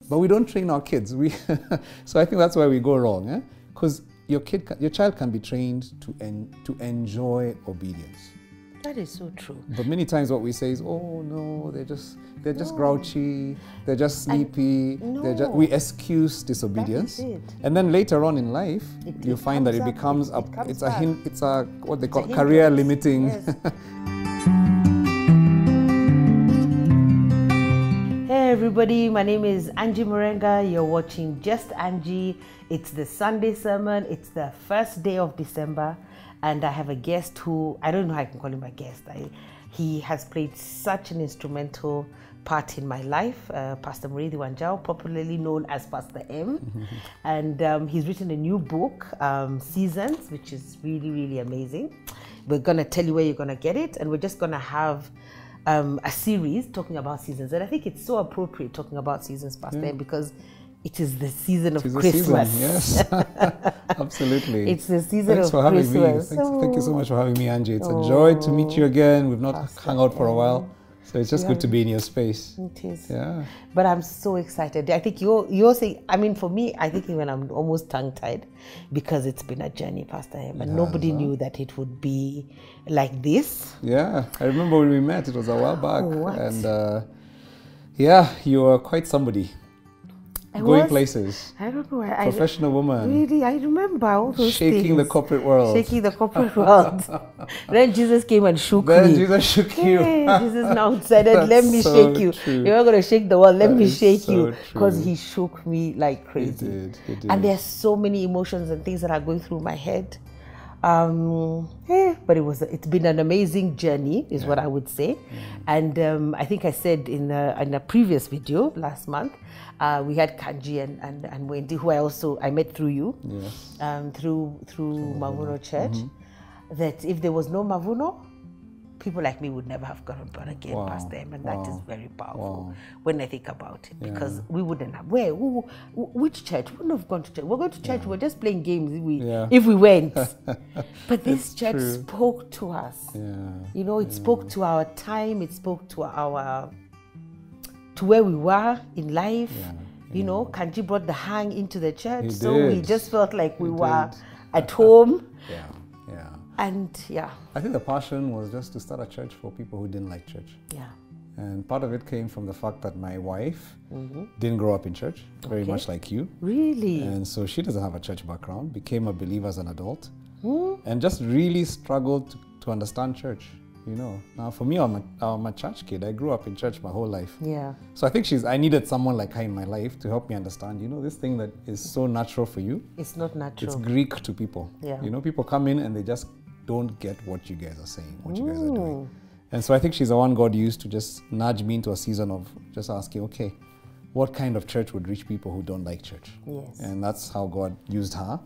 But we don't train our kids. So I think that's where we go wrong, because your child can be trained to enjoy obedience. That is so true. But many times what we say is, oh no, they're just grouchy, they're just sleepy, we excuse disobedience. And then later on in life, you find that it becomes what they call career limiting. Yes. Hey everybody, my name is Angie Murenga. You're watching Just Angie. It's the Sunday sermon. It's the first day of December. And I have a guest who, I don't know how I can call him a guest. He has played such an instrumental part in my life, Pastor Murenga, popularly known as Pastor M. And he's written a new book, Seasons, which is really, really amazing. We're going to tell you where you're going to get it. And we're just going to have a series talking about seasons. And I think it's so appropriate talking about seasons, Pastor M, because it is the season of Christmas. Season, yes, absolutely. It's the season Thanks of for having Christmas. me. Thank you so much for having me, Angie. It's a joy to meet you again. We've not hung out for a while, so it's just good to be in your space. It is. Yeah. But I'm so excited. I think you're saying, I mean, for me, I think even I'm almost tongue-tied because it's been a journey, Pastor M, and nobody knew that it would be like this. Yeah, I remember when we met, it was a while back. What? And yeah, you were quite somebody. Going places. I don't know. Professional woman. Really, I remember all those Shaking things. the corporate world. Shaking the corporate world. Then Jesus came and shook me. Then Jesus shook you. Hey, Jesus now decided, let me so shake you. true. You're not going to shake the world, let me shake so you. Because true. he shook me like crazy. He did. And there's so many emotions and things that are going through my head. But it's been an amazing journey, is what I would say. And I think I said in a previous video last month, we had Angie and Wendy, who I met through you, through Mavuno Church, that if there was no Mavuno, people like me would never have gotten born again, past them, and that is very powerful when I think about it, because we wouldn't have. Which church? We wouldn't have gone to church. We're going to church. We're just playing games if we went. But this church spoke to us. You know, it spoke to our time. It spoke to where we were in life. You know, Kanji brought the hang into the church, so we just felt like we were at home. And I think the passion was just to start a church for people who didn't like church. And part of it came from the fact that my wife didn't grow up in church, very much like you. Really? And so she doesn't have a church background, became a believer as an adult, and just really struggled to understand church. You know, now for me, I'm a church kid. I grew up in church my whole life. So I think I needed someone like her in my life to help me understand, you know, this thing that is so natural for you. It's not natural. It's Greek to people. You know, people come in and they just don't get what you guys are saying, what you guys are doing. And so I think she's the one God used to just nudge me into a season of just asking, okay, what kind of church would reach people who don't like church? And that's how God used her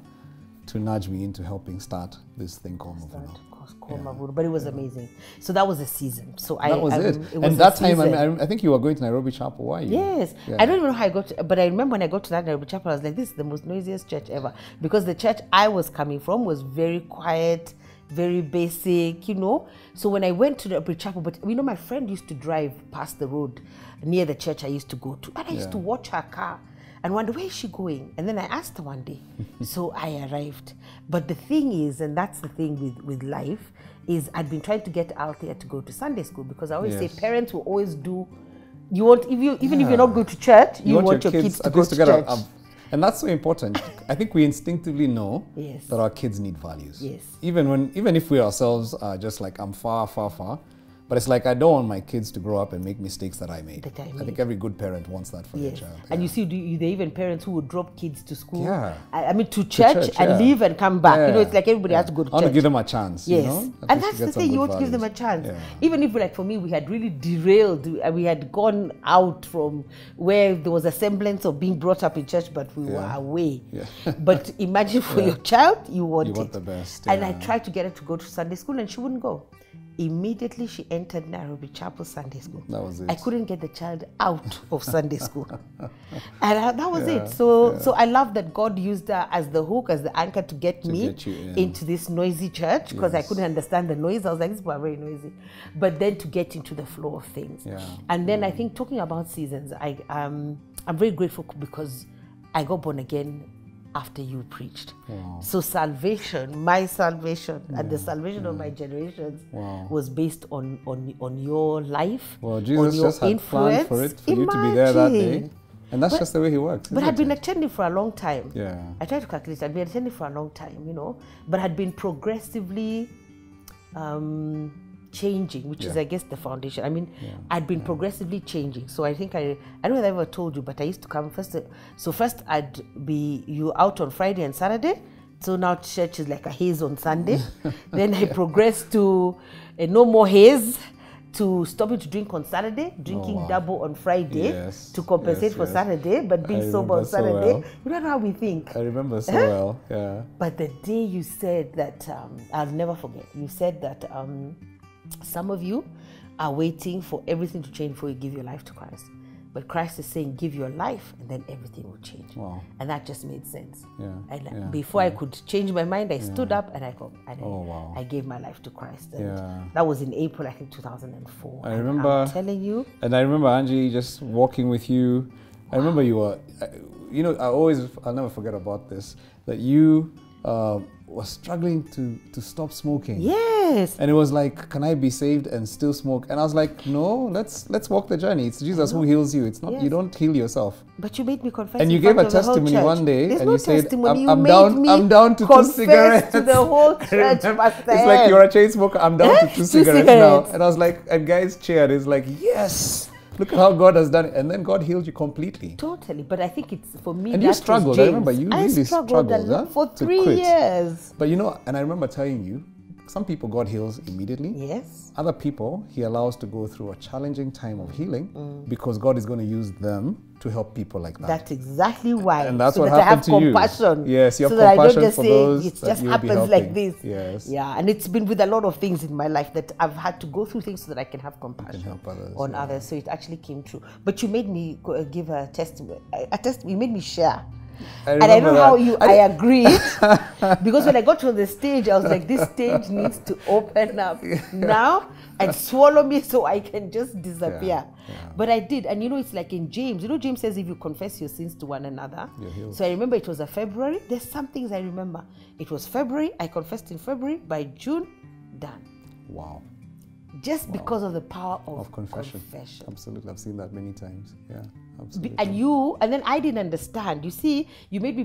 to nudge me into helping start this thing called Mavuno. But it was amazing. So that was a season. So that was it. And that time, I think you were going to Nairobi Chapel. Why? Yes. I don't even know how I got to, but I remember when I got to that Nairobi Chapel, I was like, this is the most noisiest church ever. Because the church I was coming from was very quiet, very basic, you know. So when I went to the chapel, but you know, my friend used to drive past the road near the church I used to go to, and I used to watch her car and wonder, where is she going? And then I asked her one day. So I arrived. But the thing is, and that's the thing with life, is I'd been trying to get out there to go to Sunday school, because I always say parents will always do, you want, even if you're not going to church, you want your kids to go to church. And that's so important. I think we instinctively know that our kids need values. Even if we ourselves are just like, I'm far, far, far. But it's like, I don't want my kids to grow up and make mistakes that I made. I think every good parent wants that for their child. And you see, there are even parents who would drop kids to school. I mean, to church and leave and come back. You know, it's like everybody has to go to church. I want to give them a chance. You know? And that's the thing, you want to give them a chance. Even if, like for me, we had really derailed, we had gone out from where there was a semblance of being brought up in church, but we were away. But imagine for your child, you want the best. And I tried to get her to go to Sunday school and she wouldn't go. Immediately she entered Nairobi Chapel Sunday School. That was it. I couldn't get the child out of Sunday school. And that was it. So I love that God used her as the hook, as the anchor to get me into this noisy church, because I couldn't understand the noise. I was like, this people are very noisy. But then to get into the flow of things. And then I think, talking about seasons, I'm very grateful because I got born again after you preached. Wow. So salvation, my salvation, and the salvation of my generations was based on your life. Well, Jesus just had planned for you to be there that day. And that's just the way he works. But I'd been attending for a long time. Yeah. I tried to calculate. I'd been attending for a long time, you know, but had been progressively changing, which is, I guess, the foundation. I mean, I'd been progressively changing. So I think I don't know if I ever told you, but I used to come first. So first I'd be you out on Friday and Saturday. So now church is like a haze on Sunday. Then I progressed to no more haze, to stopping to drink on Saturday, drinking double on Friday to compensate for Saturday, but being sober on Saturday. So you don't know how we think. I remember so well, yeah. But the day you said that, I'll never forget, you said that some of you are waiting for everything to change before you give your life to Christ. But Christ is saying, give your life, and then everything will change. Wow. And that just made sense. Yeah. And before I could change my mind, I stood up and I gave my life to Christ. And that was in April, I think, 2004. I remember. I'm telling you. And I remember, Angie, just walking with you. I remember you were, you know, I'll never forget about this, that you was struggling to stop smoking. Yes. And it was like, can I be saved and still smoke? And I was like, no, let's walk the journey. It's Jesus who heals you. It's not you don't heal yourself. But you made me confess. And you gave a testimony one day. There's and no you said, testimony. I'm down to 2 cigarettes. To the whole church. It's like you're a chain smoker. I'm down to 2 cigarettes now. And I was like, and guys cheered. It's like, yes. Look at how God has done it. And then God healed you completely. Totally. But I think it's, for me, and you struggled. I remember you really struggled for 3 years. But you know, and I remember telling you, some people God heals immediately. Yes. Other people He allows to go through a challenging time of healing because God is going to use them to help people like that. That's exactly why. And that's so what that happened to you. Compassion. Yes, you have so that compassion I don't just for say those it just happens like this. Yes. Yeah, and it's been with a lot of things in my life that I've had to go through things so that I can have compassion help others, on others. So it actually came true. But you made me give a testimony. You made me share. And I don't know how I agreed because when I got to the stage, I was like, this stage needs to open up now and swallow me so I can just disappear. But I did. And you know, it's like in James. You know, James says if you confess your sins to one another. You're healed. So I remember it was a February. There's some things I remember. It was February. I confessed in February. By June, done. Wow. Just because of the power of confession. Absolutely. I've seen that many times. Yeah. Absolutely. And then I didn't understand. You see, you made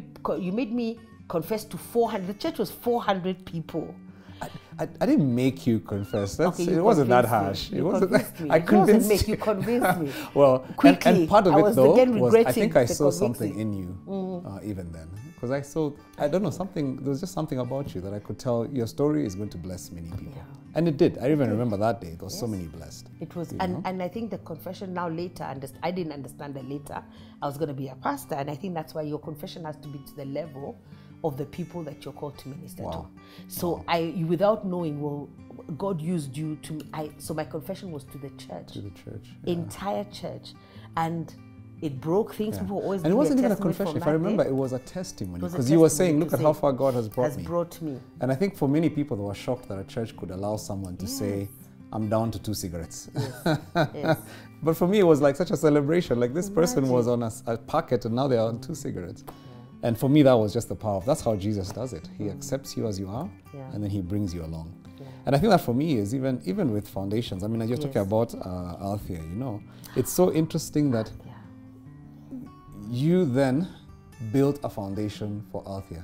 me confess to 400. The church was 400 people. I didn't make you confess. It wasn't that harsh. It wasn't. I convinced you. Convinced me. Well, quickly. And part of it though was I think I saw something in you even then, because I don't know, something. There was just something about you that I could tell. Your story is going to bless many people, and it did. I even remember that day. There was so many blessed. It was, and I think the confession now later. I didn't understand that later. I was going to be a pastor, and I think that's why your confession has to be to the level of the people that you're called to minister to. So without knowing, well, God used you to. So my confession was to the church. To the church. Entire church, and it broke things. People always. And it wasn't even a confession. If I remember, it was a testimony because you were saying, "Look at how far God has brought me." And I think for many people, they were shocked that a church could allow someone to say, "I'm down to 2 cigarettes." Yes. But for me, it was like such a celebration. Like this person was on a packet, and now they are on 2 cigarettes. And for me, that was just the power that's how Jesus does it. He accepts you as you are, and then He brings you along. And I think that for me is even with foundations. I mean, you're talking about Althea, you know. It's so interesting that you then built a foundation for Althea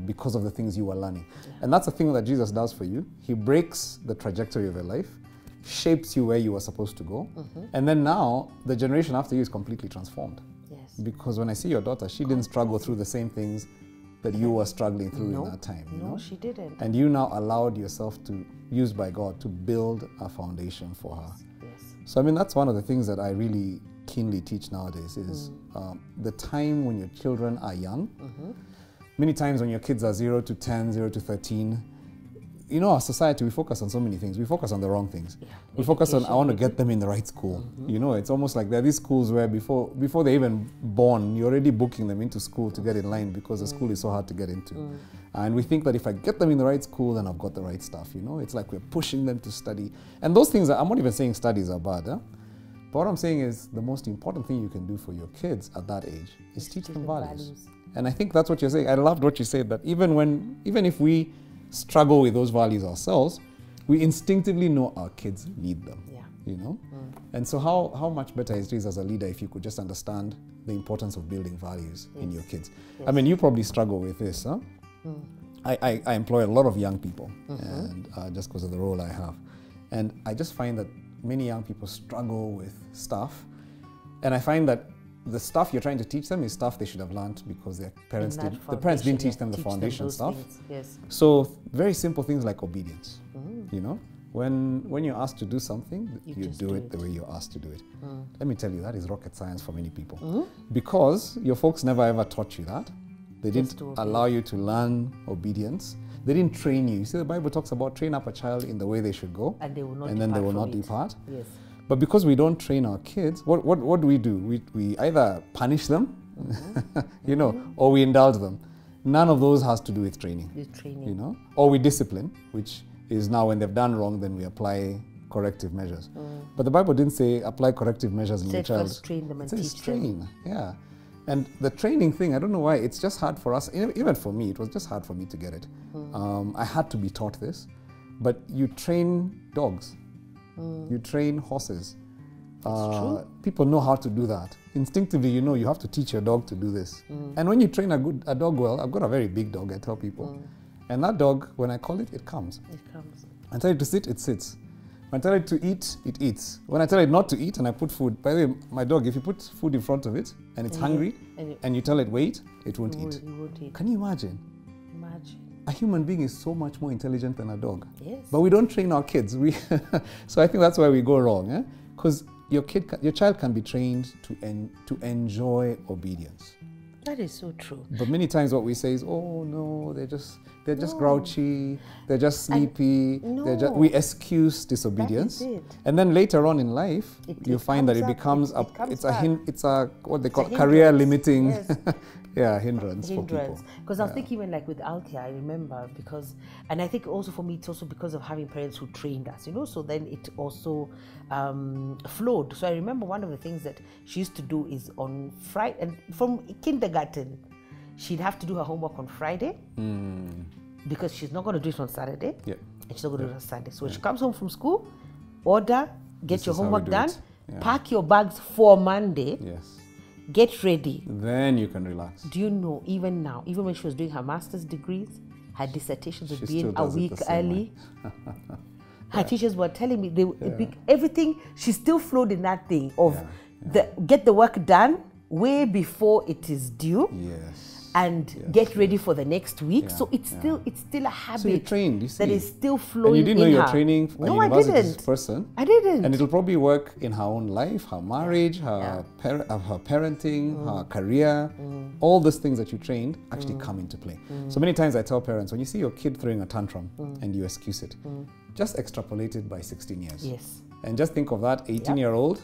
because of the things you were learning. And that's the thing that Jesus does for you. He breaks the trajectory of your life, shapes you where you were supposed to go, and then now the generation after you is completely transformed. Because when I see your daughter, she didn't struggle through the same things that you were struggling through in that time. You know? She didn't. And you now allowed yourself to, used by God, to build a foundation for her. So I mean, that's one of the things that I really keenly teach nowadays is the time when your children are young. Many times when your kids are 0 to 10, 0 to 13, you know, our society, we focus on so many things. We focus on the wrong things. We focus on, I want to get them in the right school. You know, it's almost like there are these schools where before they're even born, you're already booking them into school to get in line because the school is so hard to get into. And we think that if I get them in the right school, then I've got the right stuff, you know. It's like we're pushing them to study. And those things, I'm not even saying studies are bad, But what I'm saying is the most important thing you can do for your kids at that age is teach them values. And I think that's what you're saying. I loved what you said, that even if we struggle with those values ourselves, we instinctively know our kids need them. Yeah. You know? And so how much better it is as a leader if you could just understand the importance of building values in your kids. I mean, you probably struggle with this, huh? I employ a lot of young people, and just because of the role I have. And I just find that many young people struggle with stuff. And I find that the stuff you're trying to teach them is stuff they should have learned because their parents didn't teach them the foundation stuff. Yes. So very simple things like obedience. You know, when you're asked to do something, you do it the way you're asked to do it. Let me tell you, that is rocket science for many people. Because your folks never ever taught you that. They didn't allow you to learn obedience. They didn't train you. You see, the Bible talks about train up a child in the way they should go, and then they will not depart. Yes. But because we don't train our kids, what do? We either punish them, you know, or we indulge them. None of those has to do with training. You know, or we discipline, which is now when they've done wrong, then we apply corrective measures. But the Bible didn't say apply corrective measures in your child. First train them and teach them. Yeah. And the training thing, I don't know why, it's just hard for us. Even for me, it was just hard for me to get it. I had to be taught this. But you train dogs. You train horses. People know how to do that. Instinctively, you know you have to teach your dog to do this. And when you train a dog well, I've got a very big dog, I tell people. And that dog, when I call it, it comes. It comes. I tell it to sit, it sits. When I tell it to eat, it eats. When I tell it not to eat and I put food, by the way, my dog, if you put food in front of it and it's hungry and you tell it wait, it won't eat. Can you imagine? A human being is so much more intelligent than a dog. Yes. But we don't train our kids. So I think that's where we go wrong. Because your child can be trained to enjoy obedience. That is so true. But many times what we say is, oh no, they're just grouchy, they're just sleepy, we excuse disobedience. And then later on in life, you find that it becomes what they call career limiting hindrance for people. Because I was thinking even like with Althea, I remember and I think also for me, it's also because of having parents who trained us, you know, so then it also flowed. So I remember one of the things that she used to do is on Friday, and from kindergarten, she'd have to do her homework on Friday because she's not going to do it on Saturday and she's not going to do it on Sunday. So when she comes home from school, get your homework done, pack your bags for Monday. Yes. Get ready. Then you can relax. Do you know, even now, even when she was doing her master's degrees, her dissertations would be in a week early. Her teachers were telling me everything, she still flowed in that thing of get the work done way before it is due. Yes. And get ready for the next week. So it's still a habit. So you're trained, you see. That is still flowing in her. And you didn't know you're training a university person. I didn't. And it'll probably work in her own life, her marriage, her parenting, her career. All those things that you trained actually come into play. So many times I tell parents, when you see your kid throwing a tantrum and you excuse it, just extrapolate it by 16 years. Yes. And just think of that 18-year-old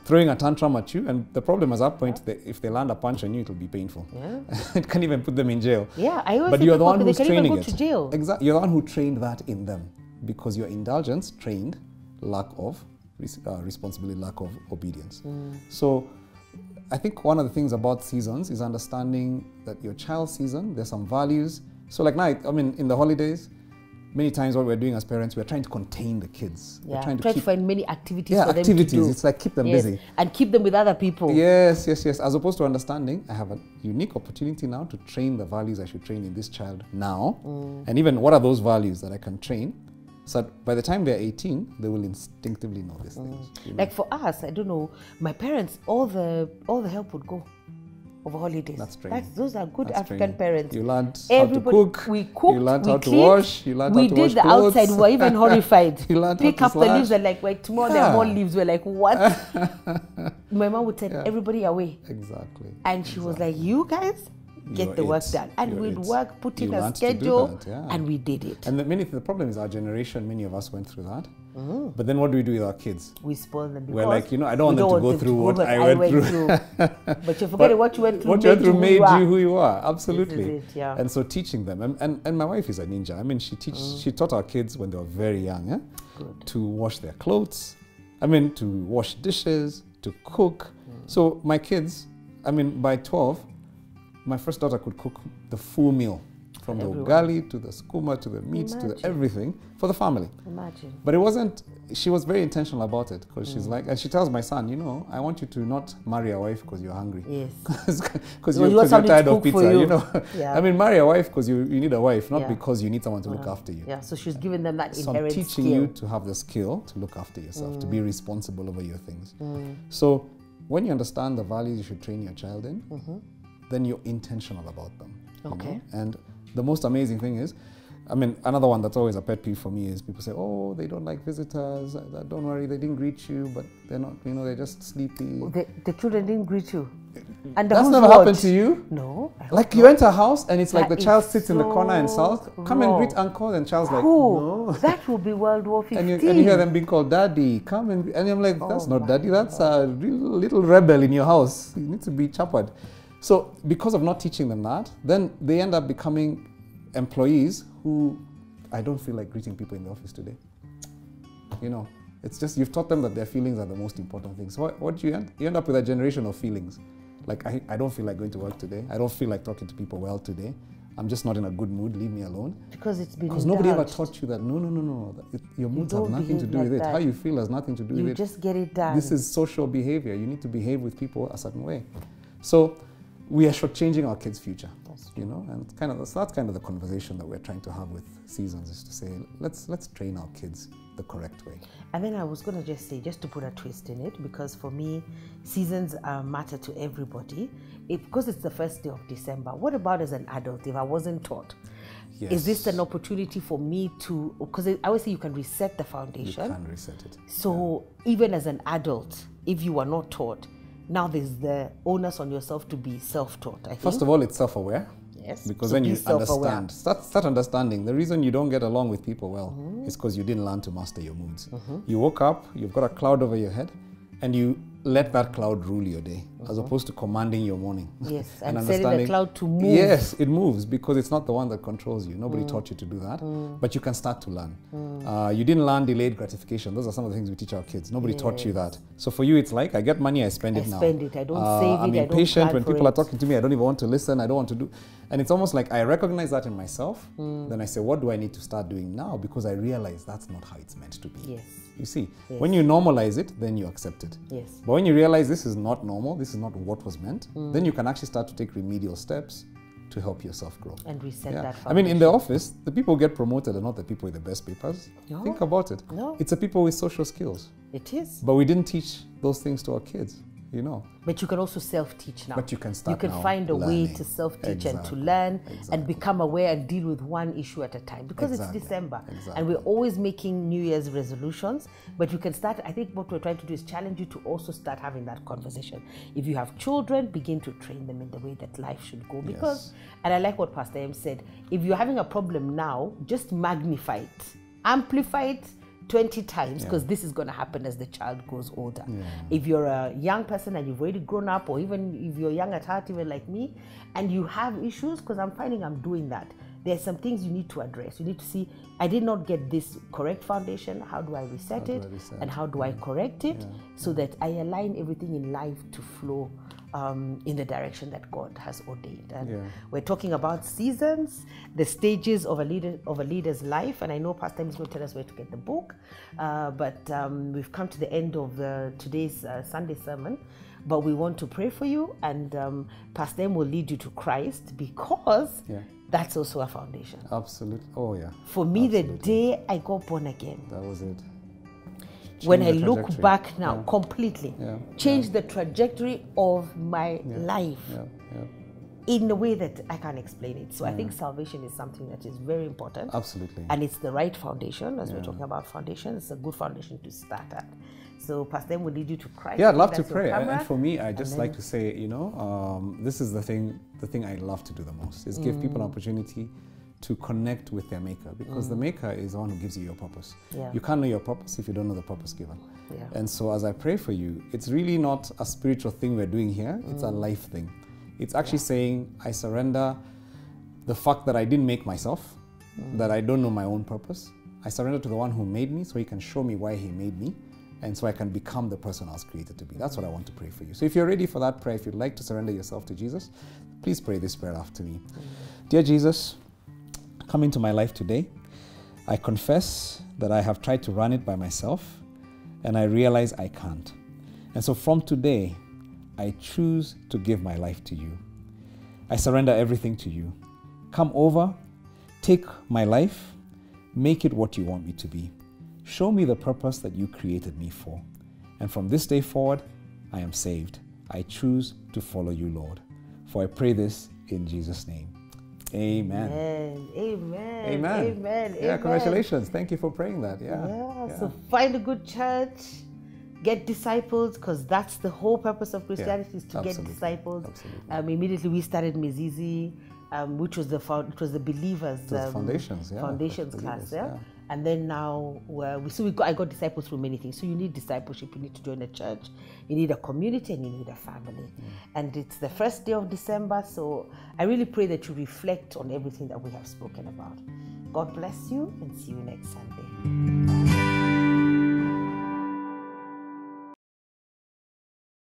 throwing a tantrum at you, and the problem is at that point, if they land a punch on you, it'll be painful. Yeah. It can even put them in jail. Yeah, I always but you're the one who's training it. To jail. Exactly, you're the one who trained that in them, because your indulgence trained lack of responsibility, lack of obedience. So I think one of the things about seasons is understanding that your child's season, there's some values. So like now, I mean, in the holidays, many times what we're doing as parents, we're trying to contain the kids. Yeah, trying to find many activities for them to do. It's like keep them busy. And keep them with other people. Yes. As opposed to understanding, I have a unique opportunity now to train the values I should train in this child now. And even what are those values that I can train, so that by the time they're 18, they will instinctively know these things. You know? Like for us, I don't know, my parents, all the help would go over holidays. That's training. Those are good African parents. You learned how to cook. We cooked. You learned how to wash. You learned how to wash clothes. We did the outside. We were even horrified. You learned Pick how up to the leaves and like, wait, tomorrow there are more leaves. We're like, what? My mom would send everybody away. Exactly. And she was like, you guys get the work done. And we'd work, put in a schedule, and we did it. And the problem is our generation, many of us went through that. But then what do we do with our kids? We spoil them. We're like, I don't want them to go through what I went through. But you're forgetting what you went through. What you went through made you who you are. Absolutely. And so teaching them, and my wife is a ninja. I mean, she taught our kids when they were very young to wash their clothes, I mean, to wash dishes, to cook. So my kids, I mean, by 12, my first daughter could cook the full meal. From the ugali to the skuma to the meat to the everything for the family. Imagine. But it wasn't, she was very intentional about it because she's like, and she tells my son, you know, I want you to not marry a wife because you're hungry. Yes. Because you're tired of pizza, you know. Yeah. I mean, marry a wife because you need a wife, not because you need someone to look after you. Yeah, so she's giving them that so inherent I'm teaching you to have the skill to look after yourself, to be responsible over your things. So when you understand the values you should train your child in, then you're intentional about them. Okay. You know? And the most amazing thing is, I mean, another one that's always a pet peeve for me is people say, oh, they don't like visitors. Don't worry, they didn't greet you, but they're not, you know, they're just sleepy. The children didn't greet you? And that's never happened to you? No. Like you enter a house and it's like the child sits in the corner and sulks. Come and greet uncle, and child's like, no. That will be World War 15. and you hear them being called daddy. Come and I'm like, that's not daddy. That's a real little rebel in your house. You need to be chappered. So because of not teaching them that, then they end up becoming employees who I don't feel like greeting people in the office today. You know, it's just you've taught them that their feelings are the most important thing. So what do you end? You end up with a generation of feelings. Like I don't feel like going to work today. I don't feel like talking to people well today. I'm just not in a good mood. Leave me alone. Because it's been Because nobody ever taught you that. No. Your moods have nothing to do with it. How you feel has nothing to do with it. You just get it done. This is social behavior. You need to behave with people a certain way. So we are shortchanging our kids' future, you know, and that's kind of the conversation that we're trying to have with Seasons, is to say, let's train our kids the correct way. And then I was going to just say, just to put a twist in it, because for me, seasons matter to everybody. Because it's the first day of December, what about as an adult if I wasn't taught? Yes. Is this an opportunity for me to, because I always say you can reset the foundation. You can reset it. So even as an adult, if you are not taught, now there's the onus on yourself to be self-taught, I think. First of all, it's self-aware. Yes. Because then you understand. Start understanding. The reason you don't get along with people well is because you didn't learn to master your moods. You woke up, you've got a cloud over your head, and you let that cloud rule your day, as opposed to commanding your morning. Yes, and setting the cloud to move. Yes, it moves because it's not the one that controls you. Nobody taught you to do that, but you can start to learn. You didn't learn delayed gratification. Those are some of the things we teach our kids. Nobody taught you that. So for you, it's like, I get money, I spend it now. I spend it, I don't save it, I'm impatient when people are talking to me. I don't even want to listen. I don't want to do. And it's almost like I recognize that in myself. Then I say, what do I need to start doing now? Because I realize that's not how it's meant to be. Yes. You see, when you normalize it, then you accept it. Yes. But when you realize this is not normal, this is not what was meant, then you can actually start to take remedial steps to help yourself grow. And reset that foundation. I mean, in the office, the people who get promoted are not the people with the best papers. No. Think about it. No. It's the people with social skills. It is. But we didn't teach those things to our kids, you know. But you can also self-teach now. But you can start You can find a way to self-teach and to learn and become aware and deal with one issue at a time. Because it's December and we're always making New Year's resolutions. But you can start, I think what we're trying to do is challenge you to also start having that conversation. If you have children, begin to train them in the way that life should go. Because, and I like what Pastor M said, if you're having a problem now, just magnify it, amplify it 20 times, because this is going to happen as the child grows older. If you're a young person and you've already grown up, or even if you're young at heart, even like me, and you have issues, because I'm finding I'm doing that, there's some things you need to address. You need to see, I did not get this correct foundation. How do I reset it? And how do I correct it so that I align everything in life to flow in the direction that God has ordained. And we're talking about seasons, the stages of a leader's life. And I know Pastor M is going to tell us where to get the book. But we've come to the end of today's Sunday sermon. But we want to pray for you, and Pastor M will lead you to Christ, because that's also a foundation. Absolutely. Oh, yeah. For me, the day I got born again, that was it. When I look back now, completely changed the trajectory of my life in a way that I can't explain it. So I think salvation is something that is very important. Absolutely. And it's the right foundation, as we're talking about foundation. It's a good foundation to start at. So Pastor M will lead you to Christ. Yeah, I'd love to pray. And for me, I just like to say, you know, this is the thing I love to do the most, is give people an opportunity to connect with their maker, because the maker is the one who gives you your purpose. You can't know your purpose if you don't know the purpose given. And so as I pray for you, it's really not a spiritual thing we're doing here, it's a life thing. It's actually saying, I surrender the fact that I didn't make myself, that I don't know my own purpose. I surrender to the one who made me so he can show me why he made me. and so I can become the person I was created to be. That's what I want to pray for you. So if you're ready for that prayer, if you'd like to surrender yourself to Jesus, please pray this prayer after me. Dear Jesus, come into my life today. I confess that I have tried to run it by myself, and I realize I can't. And so from today, I choose to give my life to you. I surrender everything to you. Come over, take my life, make it what you want me to be. Show me the purpose that you created me for. And from this day forward, I am saved. I choose to follow you, Lord. For I pray this in Jesus' name. Amen. Amen. Amen. Amen. Yeah, congratulations. Thank you for praying that. Yeah. So find a good church, get disciples, because that's the whole purpose of Christianity, is to get disciples. Absolutely. Immediately we started Mizizi, which was the believers. Foundations class. And then now, I got disciples through many things. So you need discipleship, you need to join a church, you need a community, and you need a family. And it's the first day of December, so I really pray that you reflect on everything that we have spoken about. God bless you, and see you next Sunday.